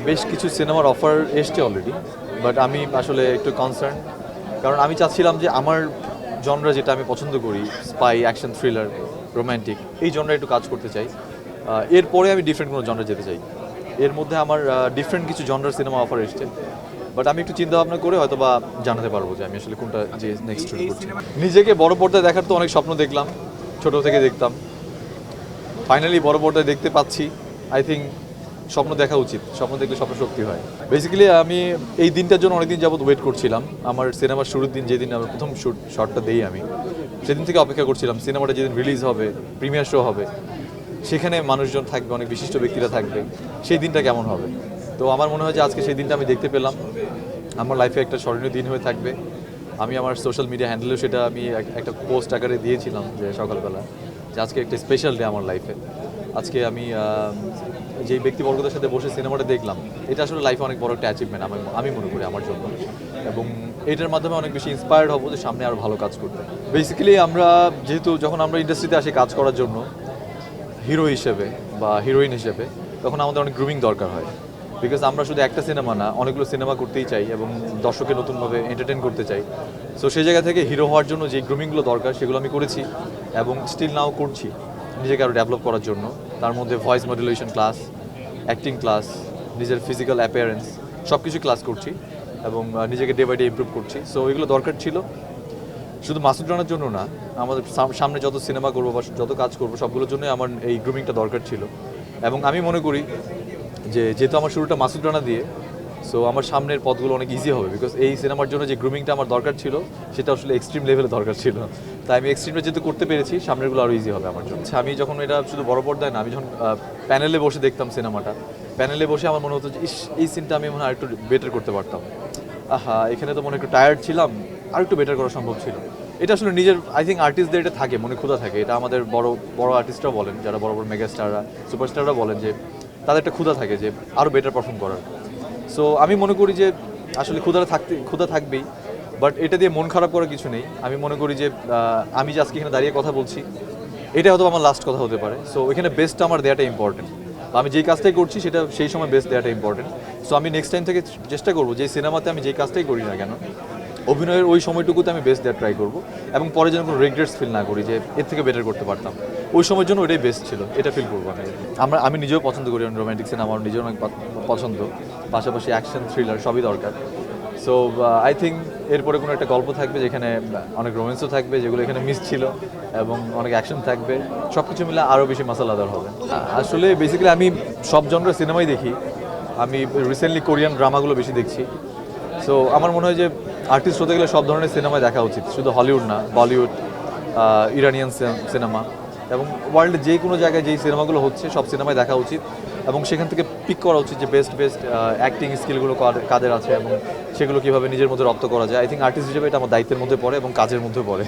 বেশ কিছু সিনেমার অফার এসছে অলরেডি, বাট আমি আসলে একটু কনসার্ন, কারণ আমি চাচ্ছিলাম যে আমার জনরা যেটা আমি পছন্দ করি, স্পাই, অ্যাকশন, থ্রিলার, রোম্যান্টিক, এই জনরা একটু কাজ করতে চাই। এরপরে আমি ডিফারেন্ট কোনো জনরা যেতে চাই। এর মধ্যে আমার ডিফারেন্ট কিছু জনরার সিনেমা অফার এসছে, বাট আমি একটু চিন্তা ভাবনা করে হয়তো বা জানাতে পারবো যে আমি আসলে কোনটা যে নেক্সট শুরু করছি। নিজেকে বড় পর্দায় দেখার তো অনেক স্বপ্ন দেখলাম, ছোট থেকে দেখতাম, ফাইনালি বড় পর্দায় দেখতে পাচ্ছি। আই থিঙ্ক স্বপ্ন দেখা উচিত, স্বপ্ন দেখলে স্বপ্ন সত্যি হয়। বেসিক্যালি আমি এই দিনটার জন্য অনেকদিন যাবত ওয়েট করছিলাম। আমার সিনেমার শুরুর দিন, যেদিন আমার প্রথম শটটা দেই আমি, সেদিন থেকে অপেক্ষা করছিলাম সিনেমাটা যেদিন রিলিজ হবে, প্রিমিয়ার শো হবে, সেখানে মানুষজন থাকবে, অনেক বিশিষ্ট ব্যক্তিরা থাকবে, সেই দিনটা কেমন হবে। তো আমার মনে হয় যে আজকে সেই দিনটা আমি দেখতে পেলাম, আমার লাইফে একটা স্মরণীয় দিন হয়ে থাকবে। আমি আমার সোশ্যাল মিডিয়া হ্যান্ডেলেও সেটা আমি একটা পোস্ট আকারে দিয়েছিলাম যে সকালবেলা, যে আজকে একটা স্পেশাল ডে আমার লাইফে। আজকে আমি যেই ব্যক্তিবর্গদের সাথে বসে সিনেমাটা দেখলাম, এটা আসলে লাইফে অনেক বড় একটা অ্যাচিভমেন্ট আমি মনে করি আমার জন্য, এবং এটার মাধ্যমে অনেক বেশি ইন্সপায়ার্ড হবো যে সামনে আরও ভালো কাজ করতে। বেসিক্যালি আমরা যেহেতু যখন আমরা ইন্ডাস্ট্রিতে আসি কাজ করার জন্য হিরো হিসেবে বা হিরোইন হিসেবে, তখন আমাদের অনেক গ্রুমিং দরকার হয়। বিকজ আমরা শুধু একটা সিনেমা না, অনেকগুলো সিনেমা করতেই চাই এবং দর্শককে নতুনভাবে এন্টারটেন করতে চাই। সো সেই জায়গা থেকে হিরো হওয়ার জন্য যে গ্রুমিংগুলো দরকার সেগুলো আমি করেছি এবং স্টিল নাও করছি নিজেকে আরও ডেভেলপ করার জন্য। তার মধ্যে voice modulation class, acting class, নিজের ফিজিক্যাল অ্যাপিয়ারেন্স, সব কিছু ক্লাস করছি এবং নিজেকে ডে বাই ডে ইমপ্রুভ করছি। সো এগুলো দরকার ছিল, শুধু মাসুদ রানার জন্য না, আমাদের সামনে যত সিনেমা করবো বা যত কাজ করবো সবগুলোর জন্যই আমার এই গ্রুমিংটা দরকার ছিল। এবং আমি মনে করি যে যেহেতু আমার শুরুটা মাসুদ রানা দিয়ে, সো আমার সামনের পথগুলো অনেক ইজি হবে, বিকজ এই সিনেমার জন্য যে গ্রুমিংটা আমার দরকার ছিল সেটা আসলে এক্সট্রিম লেভেলে দরকার ছিল। তাই আমি এক্সট্রিমটা যেহেতু করতে পেরেছি, সামনেরগুলো আরও ইজি হবে আমার জন্য। আমি যখন এটা শুধু বড় পর্দায় না, আমি যখন প্যানেলে বসে দেখতাম সিনেমাটা, প্যানেলে বসে আমার মনে হতো যে এই সিনটা আমি মনে হয় আরেকটু বেটার করতে পারতাম। এখানে তো মনে একটু টায়ার্ড ছিলাম, আর একটু বেটার করা সম্ভব ছিল। এটা আসলে নিজের, আই থিঙ্ক আর্টিস্টদের এটা থাকে, মনে ক্ষুধা থাকে। এটা আমাদের বড় বড় আর্টিস্টরাও বলেন, যারা বড় বড় মেগাস্টাররা, সুপারস্টাররা বলেন যে তাদের একটা ক্ষুধা থাকে যে আরও বেটার পারফর্ম করার। সো আমি মনে করি যে আসলে ক্ষুধা থাকবেই, বাট এটা দিয়ে মন খারাপ করার কিছু নেই। আমি মনে করি যে আমি যে আজকে এখানে দাঁড়িয়ে কথা বলছি, এটা হয়তো আমার লাস্ট কথা হতে পারে। সো এখানে বেস্টটা আমার দেওয়াটা ইম্পর্টেন্ট। আমি যেই কাজটাই করছি সেটা সেই সময় বেস্ট দেওয়াটা ইম্পর্টেন্ট। সো আমি নেক্সট টাইম থেকে চেষ্টা করবো যে সিনেমাতে আমি যেই কাজটাই করি না কেন, অভিনয়ের ওই সময়টুকুতে আমি বেস্ট দেওয়ার ট্রাই করবো এবং পরে যেন কোনো রিগ্রেটস ফিল না করি যে এর থেকে বেটার করতে পারতাম। ওই সময়ের জন্য ওটাই বেস্ট ছিল, এটা ফিল করবো আমি নিজেও পছন্দ করি রোম্যান্টিক সিনেমা, আমার নিজের অনেক পছন্দ, পাশাপাশি অ্যাকশন, থ্রিলার সবই দরকার। সো আই থিঙ্ক এরপরে কোনো একটা গল্প থাকবে যেখানে অনেক রোম্যান্সও থাকবে, যেগুলো এখানে মিস ছিল, এবং অনেক অ্যাকশন থাকবে, সব কিছু মিলে আরও বেশি মশলাদার হবে। আসলে বেসিক্যালি আমি সব জনরার সিনেমাই দেখি। আমি রিসেন্টলি কোরিয়ান ড্রামাগুলো বেশি দেখছি। সো আমার মনে হয় যে আর্টিস্ট হতে গেলে সব ধরনের সিনেমায় দেখা উচিত, শুধু হলিউড না, বলিউড, ইরানিয়ান সিনেমা, এবং ওয়ার্ল্ডে যে কোনো জায়গায় যেই সিনেমাগুলো হচ্ছে সব সিনেমায় দেখা উচিত এবং সেখান থেকে পিক করা উচিত যে বেস্ট অ্যাক্টিং স্কিলগুলো কাদের আছে এবং সেগুলো কীভাবে নিজের মধ্যে রপ্ত করা যায়। আই থিঙ্ক আর্টিস্ট হিসেবে এটা আমার দায়িত্বের মধ্যে পড়ে এবং কাজের মধ্যে পড়ে।